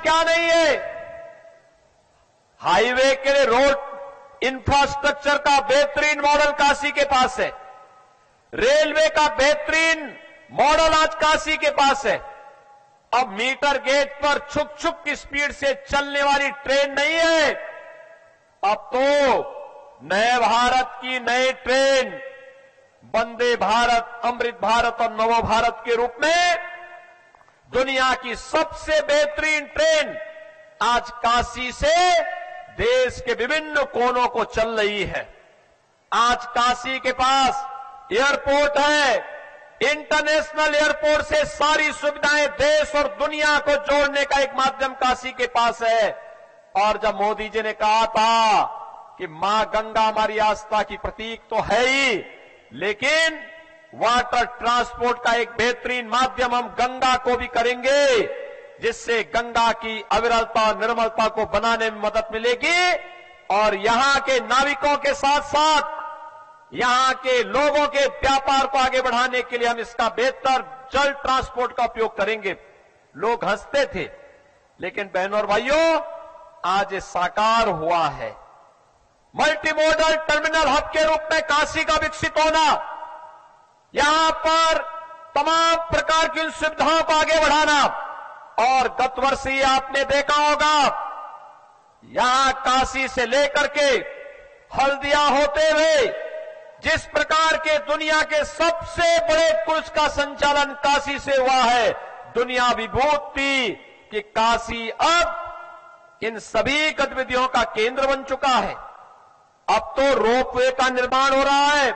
क्या नहीं है। हाईवे के लिए रोड इंफ्रास्ट्रक्चर का बेहतरीन मॉडल काशी के पास है। रेलवे का बेहतरीन मॉडल आज काशी के पास है। अब मीटर गेज पर छुक छुक की स्पीड से चलने वाली ट्रेन नहीं है। अब तो नए भारत की नई ट्रेन वंदे भारत, अमृत भारत और नवो भारत के रूप में दुनिया की सबसे बेहतरीन ट्रेन आज काशी से देश के विभिन्न कोनों को चल रही है। आज काशी के पास एयरपोर्ट है। इंटरनेशनल एयरपोर्ट से सारी सुविधाएं देश और दुनिया को जोड़ने का एक माध्यम काशी के पास है। और जब मोदी जी ने कहा था कि मां गंगा हमारी आस्था की प्रतीक तो है ही, लेकिन वाटर ट्रांसपोर्ट का एक बेहतरीन माध्यम हम गंगा को भी करेंगे, जिससे गंगा की अविरलता निर्मलता को बनाने में मदद मिलेगी और यहां के नाविकों के साथ साथ यहां के लोगों के व्यापार को आगे बढ़ाने के लिए हम इसका बेहतर जल ट्रांसपोर्ट का उपयोग करेंगे। लोग हंसते थे, लेकिन बहनों और भाइयों आज ये साकार हुआ है। मल्टीमोडल टर्मिनल हब के रूप में काशी का विकसित होना, यहां पर तमाम प्रकार की उन सुविधाओं को आगे बढ़ाना। और गत वर्ष ही आपने देखा होगा, यहां काशी से लेकर के हल्दिया होते हुए जिस प्रकार के दुनिया के सबसे बड़े क्रूज का संचालन काशी से हुआ है, दुनिया विभूत थी कि काशी अब इन सभी गतिविधियों का केंद्र बन चुका है। अब तो रोपवे का निर्माण हो रहा है।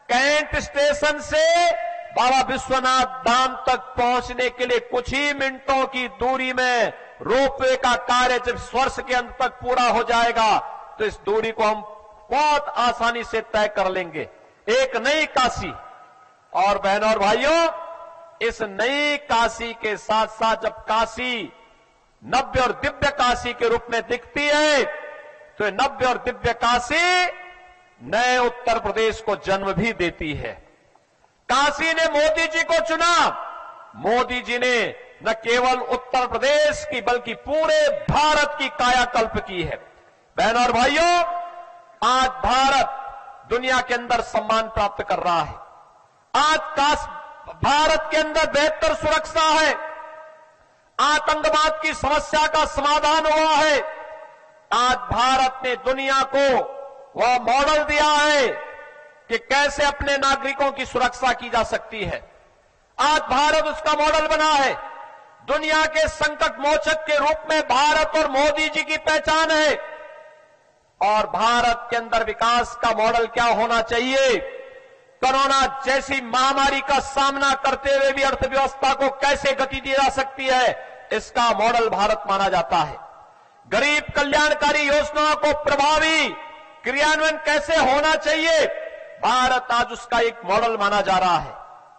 कैंट स्टेशन से बाबा विश्वनाथ धाम तक पहुंचने के लिए कुछ ही मिनटों की दूरी में रोपवे का कार्य जब इस वर्ष के अंत तक पूरा हो जाएगा तो इस दूरी को हम बहुत आसानी से तय कर लेंगे। एक नई काशी। और बहनों और भाइयों, इस नई काशी के साथ साथ जब काशी नव्य और दिव्य काशी के रूप में दिखती है तो नव्य और दिव्य काशी नए उत्तर प्रदेश को जन्म भी देती है। काशी ने मोदी जी को चुना। मोदी जी ने न केवल उत्तर प्रदेश की बल्कि पूरे भारत की कायाकल्प की है। बहनों और भाइयों, आज भारत दुनिया के अंदर सम्मान प्राप्त कर रहा है। आज भारत के अंदर बेहतर सुरक्षा है। आतंकवाद की समस्या का समाधान हुआ है। आज भारत ने दुनिया को वह मॉडल दिया है कि कैसे अपने नागरिकों की सुरक्षा की जा सकती है। आज भारत उसका मॉडल बना है। दुनिया के संकट मोचक के रूप में भारत और मोदी जी की पहचान है। और भारत के अंदर विकास का मॉडल क्या होना चाहिए, कोरोना जैसी महामारी का सामना करते हुए भी अर्थव्यवस्था को कैसे गति दी जा सकती है, इसका मॉडल भारत माना जाता है। गरीब कल्याणकारी योजनाओं को प्रभावी क्रियान्वयन कैसे होना चाहिए, भारत आज उसका एक मॉडल माना जा रहा है।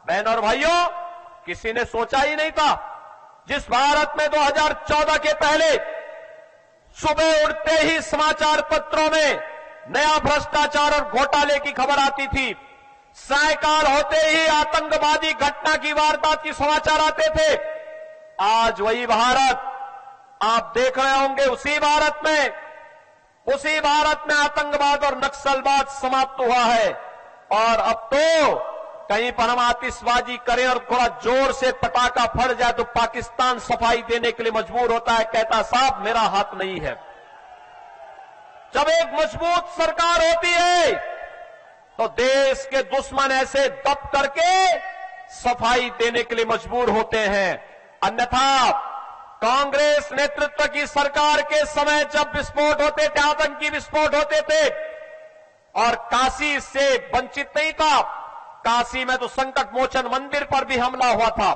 बहनों और भाइयों, किसी ने सोचा ही नहीं था, जिस भारत में 2014 के पहले सुबह उठते ही समाचार पत्रों में नया भ्रष्टाचार और घोटाले की खबर आती थी, सायकाल होते ही आतंकवादी घटना की वारदात की समाचार आते थे। आज वही भारत आप देख रहे होंगे, उसी भारत में आतंकवाद और नक्सलवाद समाप्त हुआ है। और अब तो कहीं पर हम आतिशबाजी करें और थोड़ा जोर से पटाखा फट जाए तो पाकिस्तान सफाई देने के लिए मजबूर होता है, कहता साहब मेरा हाथ नहीं है। जब एक मजबूत सरकार होती है तो देश के दुश्मन ऐसे दब करके सफाई देने के लिए मजबूर होते हैं। अन्यथा कांग्रेस नेतृत्व की सरकार के समय जब विस्फोट होते थे, आतंकी विस्फोट होते थे, और काशी से वंचित नहीं था। काशी में तो संकट मोचन मंदिर पर भी हमला हुआ था,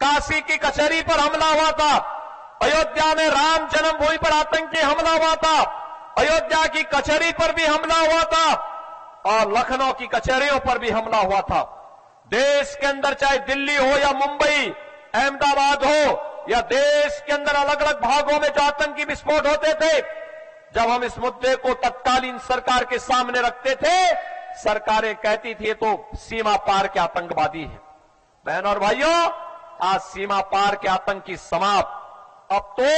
काशी की कचहरी पर हमला हुआ था, अयोध्या में राम जन्मभूमि पर आतंकी हमला हुआ था, अयोध्या की कचहरी पर भी हमला हुआ था और लखनऊ की कचहरियों पर भी हमला हुआ था। देश के अंदर चाहे दिल्ली हो या मुंबई, अहमदाबाद हो या देश के अंदर अलग अलग भागों में जो आतंकी विस्फोट होते थे, जब हम इस मुद्दे को तत्कालीन सरकार के सामने रखते थे, सरकारें कहती थी ये तो सीमा पार के आतंकवादी है। बहनों और भाइयों, आज सीमा पार के आतंकी समाप्त। अब तो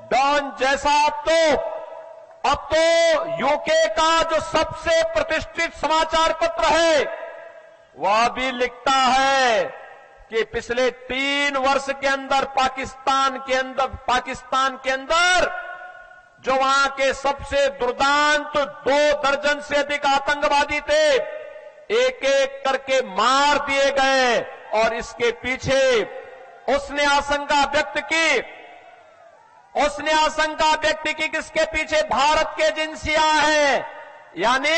डॉन जैसा अब तो यूके का जो सबसे प्रतिष्ठित समाचार पत्र है वह भी लिखता है कि पिछले 3 वर्ष के अंदर पाकिस्तान के अंदर जो वहां के सबसे दुर्दांत 2 दर्जन से अधिक आतंकवादी थे, एक एक करके मार दिए गए। और इसके पीछे उसने आशंका व्यक्त की किसके पीछे भारत के एजेंसियां हैं। यानी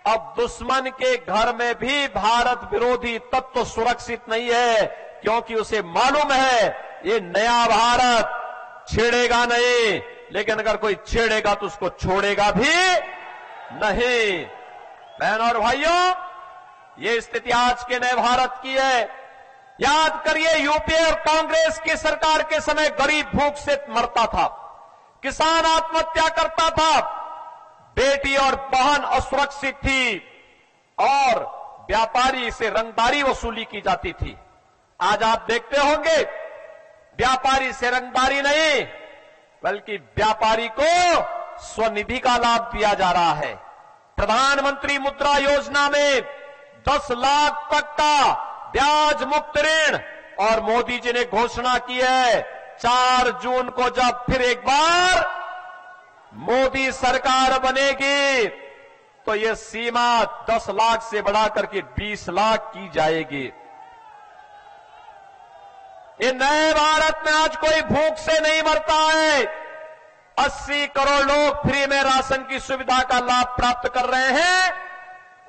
अब दुश्मन के घर में भी भारत विरोधी तत्व सुरक्षित नहीं है, क्योंकि उसे मालूम है ये नया भारत छेड़ेगा नहीं, लेकिन अगर कोई छेड़ेगा तो उसको छोड़ेगा भी नहीं। बहन और भाइयों, ये स्थिति आज के नए भारत की है। याद करिए, यूपीए और कांग्रेस की सरकार के समय गरीब भूख से मरता था, किसान आत्महत्या करता था, बेटी और बहन असुरक्षित थी और व्यापारी से रंगदारी वसूली की जाती थी। आज आप देखते होंगे व्यापारी से रंगदारी नहीं, बल्कि व्यापारी को स्वनिधि का लाभ दिया जा रहा है। प्रधानमंत्री मुद्रा योजना में 10 लाख तक का ब्याज मुक्त ऋण, और मोदी जी ने घोषणा की है 4 जून को जब फिर एक बार मोदी सरकार बनेगी तो यह सीमा 10 लाख से बढ़ाकर के 20 लाख की जाएगी। ये नए भारत में आज कोई भूख से नहीं मरता है। 80 करोड़ लोग फ्री में राशन की सुविधा का लाभ प्राप्त कर रहे हैं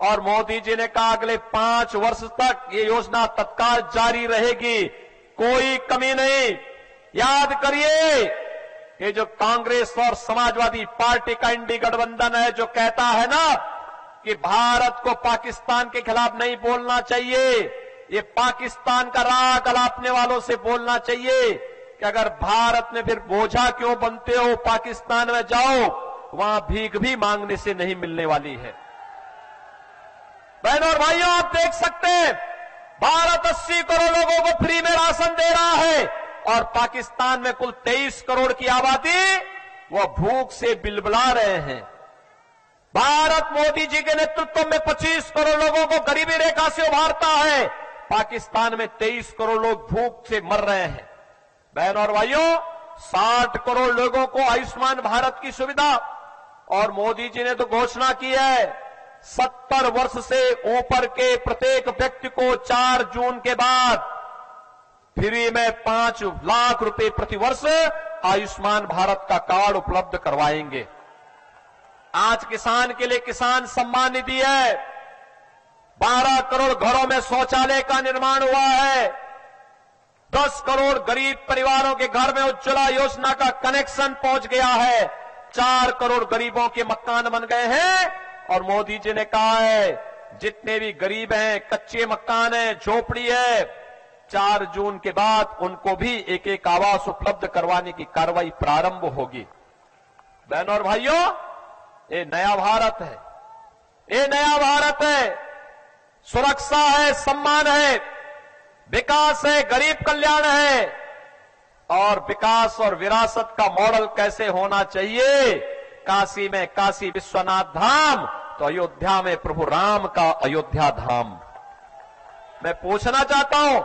और मोदी जी ने कहा अगले 5 वर्ष तक ये योजना तत्काल जारी रहेगी, कोई कमी नहीं। याद करिए, ये जो कांग्रेस और समाजवादी पार्टी का इंडी गठबंधन है, जो कहता है ना कि भारत को पाकिस्तान के खिलाफ नहीं बोलना चाहिए, ये पाकिस्तान का राग अलापने वालों से बोलना चाहिए कि अगर भारत में फिर बोझा क्यों बनते हो, पाकिस्तान में जाओ, वहां भीख भी मांगने से नहीं मिलने वाली है। बहनों और भाइयों, आप देख सकते हैं भारत 80 करोड़ लोगों को फ्री में राशन दे रहा है और पाकिस्तान में कुल 23 करोड़ की आबादी वो भूख से बिलबिला रहे हैं। भारत मोदी जी के नेतृत्व में 25 करोड़ लोगों को गरीबी रेखा से उभारता है, पाकिस्तान में 23 करोड़ लोग भूख से मर रहे हैं। बहनों और भाइयों, 60 करोड़ लोगों को आयुष्मान भारत की सुविधा, और मोदी जी ने तो घोषणा की है 70 वर्ष से ऊपर के प्रत्येक व्यक्ति को 4 जून के बाद फ्री में 5 लाख रुपए प्रति वर्ष आयुष्मान भारत का कार्ड उपलब्ध करवाएंगे। आज किसान के लिए किसान सम्मान निधि है, 12 करोड़ घरों में शौचालय का निर्माण हुआ है, 10 करोड़ गरीब परिवारों के घर में उज्ज्वला योजना का कनेक्शन पहुंच गया है, 4 करोड़ गरीबों के मकान बन गए हैं। और मोदी जी ने कहा है जितने भी गरीब हैं, कच्चे मकान हैं, झोपड़ी है, 4 जून के बाद उनको भी एक एक आवास उपलब्ध करवाने की कार्रवाई प्रारंभ होगी। बहनों और भाइयों, ये नया भारत है, ये नया भारत है। सुरक्षा है, सम्मान है, विकास है, गरीब कल्याण है, और विकास और विरासत का मॉडल कैसे होना चाहिए। काशी में काशी विश्वनाथ धाम, तो अयोध्या में प्रभु राम का अयोध्या धाम। मैं पूछना चाहता हूं,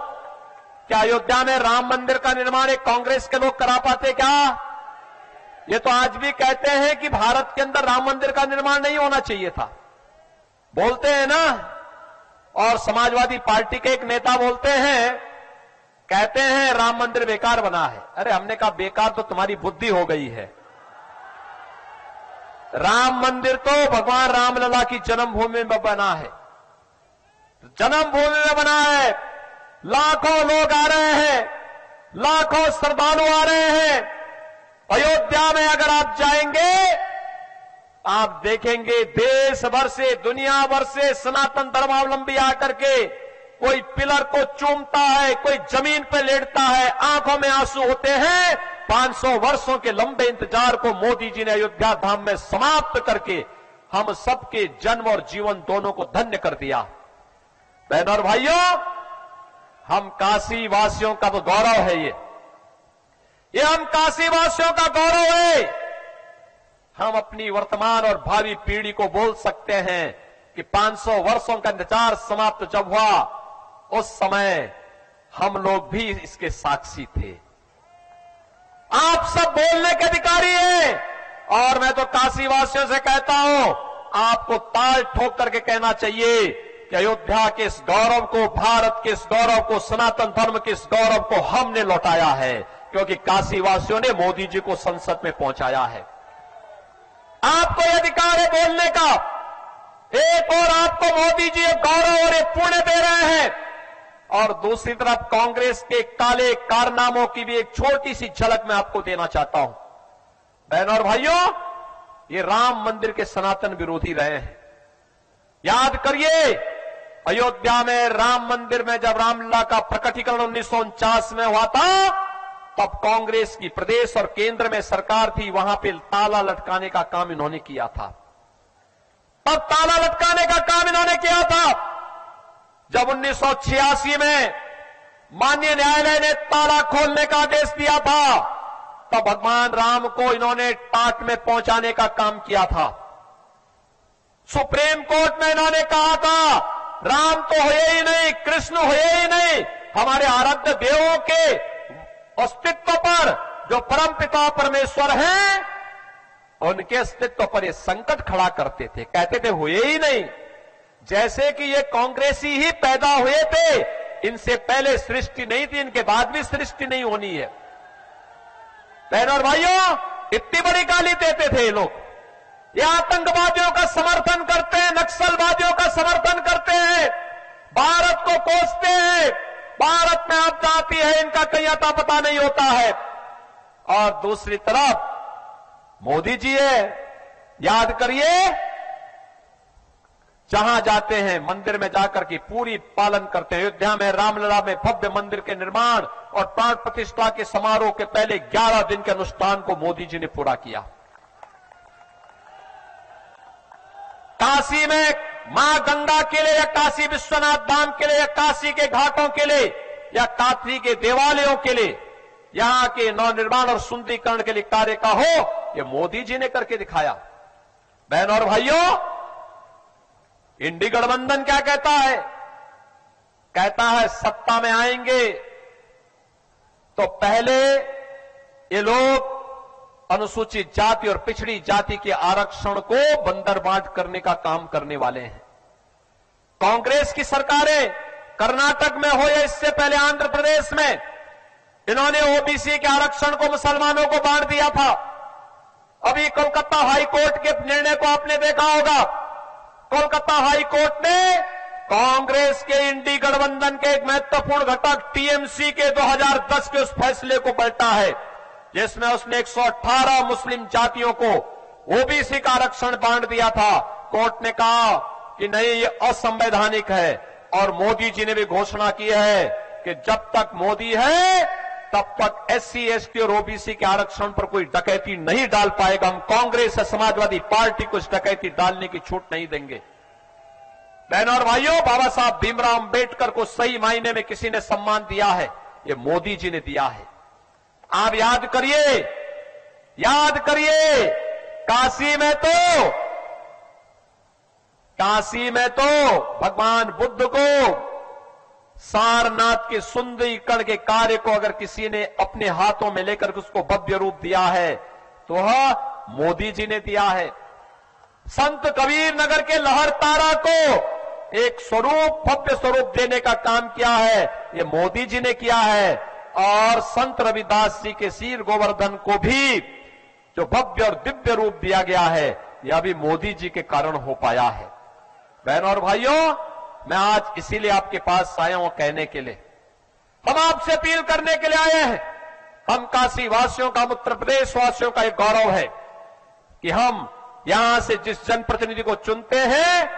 क्या अयोध्या में राम मंदिर का निर्माण एक कांग्रेस के लोग करा पाते क्या? ये तो आज भी कहते हैं कि भारत के अंदर राम मंदिर का निर्माण नहीं होना चाहिए था, बोलते हैं ना। और समाजवादी पार्टी के एक नेता बोलते हैं, कहते हैं राम मंदिर बेकार बना है। अरे हमने कहा बेकार तो तुम्हारी बुद्धि हो गई है। राम मंदिर तो भगवान रामलला की जन्मभूमि में बना है, जन्मभूमि में बना है। लाखों लोग आ रहे हैं, लाखों श्रद्धालु आ रहे हैं। अयोध्या में अगर आप जाएंगे, आप देखेंगे देश भर से, दुनिया भर से सनातन धर्मावलंबी आकर के कोई पिलर को चूमता है, कोई जमीन पर लेटता है, आंखों में आंसू होते हैं। 500 वर्षों के लंबे इंतजार को मोदी जी ने अयोध्या धाम में समाप्त करके हम सबके जन्म और जीवन दोनों को धन्य कर दिया। बहनों और भाइयों, हम काशी वासियों का तो गौरव है ये हम काशीवासियों का गौरव है। हम अपनी वर्तमान और भावी पीढ़ी को बोल सकते हैं कि 500 वर्षों का इंतजार समाप्त जब हुआ, उस समय हम लोग भी इसके साक्षी थे। आप सब बोलने के अधिकारी हैं, और मैं तो काशीवासियों से कहता हूं, आपको ताल ठोक करके कहना चाहिए कि अयोध्या के इस गौरव को, भारत के इस गौरव को, सनातन धर्म के इस गौरव को हमने लौटाया है, क्योंकि काशीवासियों ने मोदी जी को संसद में पहुंचाया है। आपको यह अधिकार है बोलने का। एक और आपको मोदी जी एक गौरव और एक पुण्य दे रहे हैं, और दूसरी तरफ कांग्रेस के काले कारनामों की भी एक छोटी सी झलक मैं आपको देना चाहता हूं। बहनों और भाइयों, ये राम मंदिर के सनातन विरोधी रहे हैं। याद करिए, अयोध्या में राम मंदिर में जब रामलला का प्रकटीकरण 1949 में हुआ था, तब कांग्रेस की प्रदेश और केंद्र में सरकार थी, वहां पे ताला लटकाने का काम इन्होंने किया था। तब ताला लटकाने का काम इन्होंने किया था। जब 1986 में माननीय न्यायालय ने ताला खोलने का आदेश दिया था, तब भगवान राम को इन्होंने टाट में पहुंचाने का काम किया था। सुप्रीम कोर्ट में इन्होंने कहा था, राम तो हुए ही नहीं, कृष्ण हुए ही नहीं, हमारे आराध्य देवों के अस्तित्व पर जो परमपिता परमेश्वर हैं, उनके अस्तित्व पर ये संकट खड़ा करते थे, कहते थे हुए ही नहीं। जैसे कि ये कांग्रेसी ही पैदा हुए थे, इनसे पहले सृष्टि नहीं थी, इनके बाद भी सृष्टि नहीं होनी है। बहनों और भाइयों, इतनी बड़ी गाली देते थे ये लोग। ये आतंकवादियों का समर्थन करते हैं, नक्सलवादियों का समर्थन करते हैं, भारत को कोसते हैं, भारत में आपदा आती है, इनका कहीं अता पता नहीं होता है। और दूसरी तरफ मोदी जी है, याद करिए, जहां जाते हैं मंदिर में जाकर के पूरी पालन करते हैं। अयोध्या में रामलला में भव्य मंदिर के निर्माण और प्राण प्रतिष्ठा के समारोह के पहले 11 दिन के अनुष्ठान को मोदी जी ने पूरा किया। काशी में मां गंगा के लिए या काशी विश्वनाथ धाम के लिए या काशी के घाटों के लिए या काशी के देवालयों के लिए, यहां के नवनिर्माण और सुंदरीकरण के लिए कार्य का हो, ये मोदी जी ने करके दिखाया। बहनों और भाइयों, इंडी गठबंधन क्या कहता है? कहता है सत्ता में आएंगे तो पहले ये लोग अनुसूचित जाति और पिछड़ी जाति के आरक्षण को बंदरबांट करने का काम करने वाले हैं। कांग्रेस की सरकारें कर्नाटक में हो या इससे पहले आंध्र प्रदेश में, इन्होंने ओबीसी के आरक्षण को मुसलमानों को बांट दिया था। अभी कोलकाता हाईकोर्ट के निर्णय को आपने देखा होगा। कोलकाता हाईकोर्ट ने कांग्रेस के इंडी गठबंधन के एक महत्वपूर्ण घटक टीएमसी के 2010 के उस फैसले को पलटा है, जिसमें उसने 118 मुस्लिम जातियों को ओबीसी का आरक्षण बांट दिया था। कोर्ट ने कहा कि नहीं, ये असंवैधानिक है, और मोदी जी ने भी घोषणा की है कि जब तक मोदी है तब तक एससी, एसटी और ओबीसी के आरक्षण पर कोई डकैती नहीं डाल पाएगा। हम कांग्रेस और समाजवादी पार्टी को इस डकैती डालने की छूट नहीं देंगे। बहनों और भाइयों, बाबा साहब भीमराव अंबेडकर को सही मायने में किसी ने सम्मान दिया है, ये मोदी जी ने दिया है। आप याद करिए, काशी में तो भगवान बुद्ध को, सारनाथ के सुंदरीकरण के कार्य को अगर किसी ने अपने हाथों में लेकर उसको भव्य रूप दिया है तो वह मोदी जी ने दिया है। संत कबीर नगर के लहरतारा को एक स्वरूप, भव्य स्वरूप देने का काम किया है, ये मोदी जी ने किया है। और संत रविदास जी के शीर गोवर्धन को भी जो भव्य और दिव्य रूप दिया गया है, यह भी मोदी जी के कारण हो पाया है। बहनों और भाइयों, मैं आज इसीलिए आपके पास आया हूं कहने के लिए, हम आपसे अपील करने के लिए आए हैं। हम काशी वासियों का, उत्तर प्रदेश वासियों का एक गौरव है कि हम यहां से जिस जनप्रतिनिधि को चुनते हैं,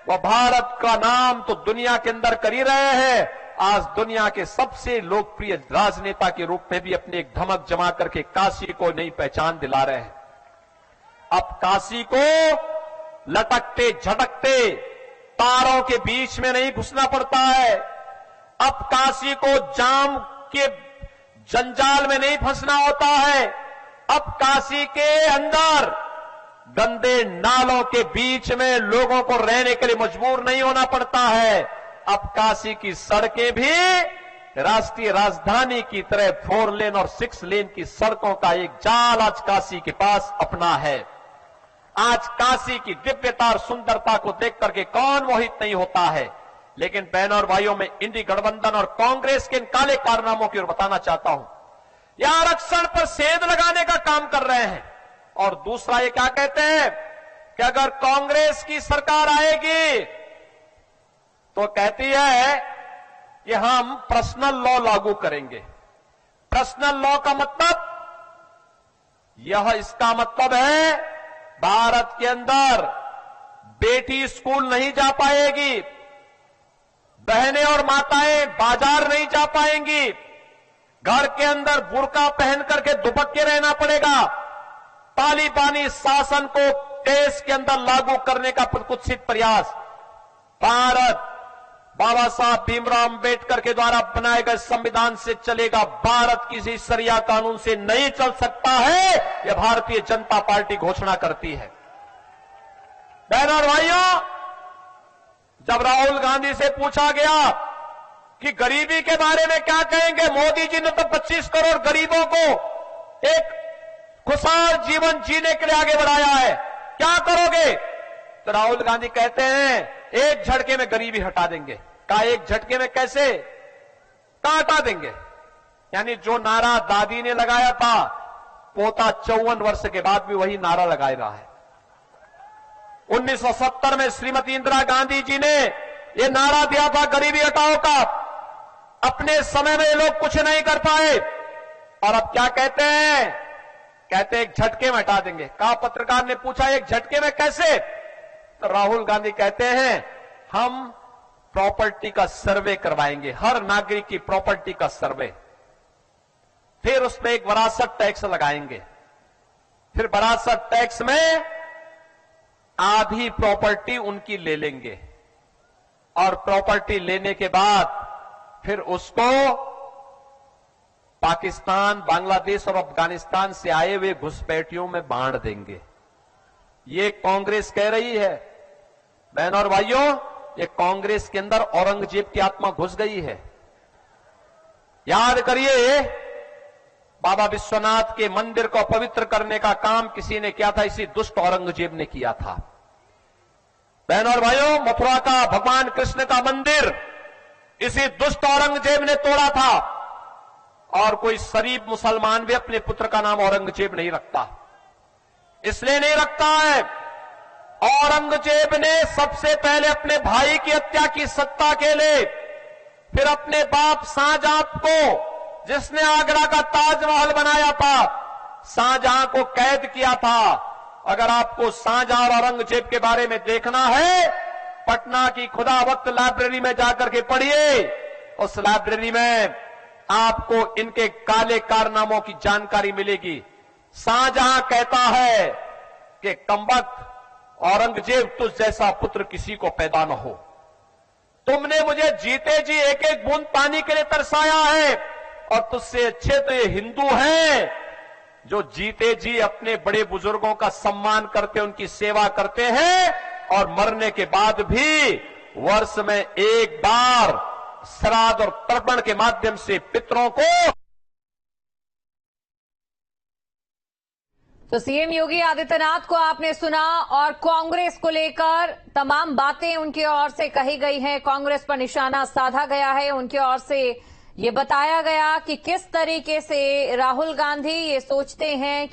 वह भारत का नाम तो दुनिया के अंदर कर ही रहे हैं। आज दुनिया के सबसे लोकप्रिय राजनेता के रूप में भी अपनी एक धमक जमा करके काशी को नई पहचान दिला रहे हैं। अब काशी को लटकते झटकते तारों के बीच में नहीं घुसना पड़ता है। अब काशी को जाम के जंजाल में नहीं फंसना होता है। अब काशी के अंदर गंदे नालों के बीच में लोगों को रहने के लिए मजबूर नहीं होना पड़ता है। अब काशी की सड़कें भी राष्ट्रीय राजधानी की तरह 4 लेन और 6 लेन की सड़कों का एक जाल आज काशी के पास अपना है। आज काशी की दिव्यता और सुंदरता को देख करके कौन मोहित नहीं होता है। लेकिन बहनों और भाइयों, में इंडी गठबंधन और कांग्रेस के इन काले कारनामों की ओर बताना चाहता हूं। यह आरक्षण पर सेंध लगाने का काम कर रहे हैं। और दूसरा ये क्या कहते हैं कि अगर कांग्रेस की सरकार आएगी तो कहती है कि हम पर्सनल लॉ लागू करेंगे। पर्सनल लॉ का मतलब इसका मतलब है भारत के अंदर बेटी स्कूल नहीं जा पाएगी, बहनें और माताएं बाजार नहीं जा पाएंगी, घर के अंदर बुर्का पहन करके दुबक के रहना पड़ेगा। तालिबानी शासन को देश के अंदर लागू करने का कुत्सित प्रयास भारत बाबा साहब भीमराव अंबेडकर के द्वारा बनाए गए संविधान से चलेगा। भारत किसी शरिया कानून से नहीं चल सकता है, यह भारतीय जनता पार्टी घोषणा करती है। बहनों और भाइयों, जब राहुल गांधी से पूछा गया कि गरीबी के बारे में क्या कहेंगे, मोदी जी ने तो 25 करोड़ गरीबों को एक खुशहाल जीवन जीने के लिए आगे बढ़ाया है, क्या करोगे? तो राहुल गांधी कहते हैं एक झटके में गरीबी हटा देंगे। कहा एक झटके में कैसे? कहां हटा देंगे? यानी जो नारा दादी ने लगाया था, पोता 54 वर्ष के बाद भी वही नारा लगा रहा है। 1970 में श्रीमती इंदिरा गांधी जी ने यह नारा दिया था गरीबी हटाओ का। अपने समय में ये लोग कुछ नहीं कर पाए और अब क्या कहते हैं? कहते एक झटके में हटा देंगे। कहा, पत्रकार ने पूछा एक झटके में कैसे? तो राहुल गांधी कहते हैं हम प्रॉपर्टी का सर्वे करवाएंगे, हर नागरिक की प्रॉपर्टी का सर्वे, फिर उसमें एक विरासत टैक्स लगाएंगे, फिर विरासत टैक्स में आधी प्रॉपर्टी उनकी ले लेंगे और प्रॉपर्टी लेने के बाद फिर उसको पाकिस्तान, बांग्लादेश और अफगानिस्तान से आए हुए घुसपैठियों में बांट देंगे। ये कांग्रेस कह रही है। बहनों और भाइयों, ये कांग्रेस के अंदर औरंगजेब की आत्मा घुस गई है। याद करिए, बाबा विश्वनाथ के मंदिर को पवित्र करने का काम किसी ने किया था, इसी दुष्ट औरंगजेब ने किया था। बहनों और भाइयों, मथुरा का भगवान कृष्ण का मंदिर इसी दुष्ट औरंगजेब ने तोड़ा था। और कोई शरीफ मुसलमान भी अपने पुत्र का नाम औरंगजेब नहीं रखता। इसलिए नहीं रखता है, औरंगजेब ने सबसे पहले अपने भाई की हत्या की सत्ता के लिए, फिर अपने बाप शाहजहां को, जिसने आगरा का ताजमहल बनाया था, शाहजहां को कैद किया था। अगर आपको शाहजहां और औरंगजेब के बारे में देखना है, पटना की खुदावक्त लाइब्रेरी में जाकर के पढ़िए। उस लाइब्रेरी में आपको इनके काले कारनामों की जानकारी मिलेगी। शाहजहां कहता है कि कमबख्त औरंगजेब, तुझ जैसा पुत्र किसी को पैदा न हो। तुमने मुझे जीते जी एक एक बूंद पानी के लिए तरसाया है, और तुझसे अच्छे तो ये हिंदू हैं जो जीते जी अपने बड़े बुजुर्गों का सम्मान करते, उनकी सेवा करते हैं, और मरने के बाद भी वर्ष में एक बार श्राद्ध और तर्पण के माध्यम से पितरों को। तो सीएम योगी आदित्यनाथ को आपने सुना, और कांग्रेस को लेकर तमाम बातें उनकी ओर से कही गई हैं। कांग्रेस पर निशाना साधा गया है। उनकी ओर से ये बताया गया कि किस तरीके से राहुल गांधी ये सोचते हैं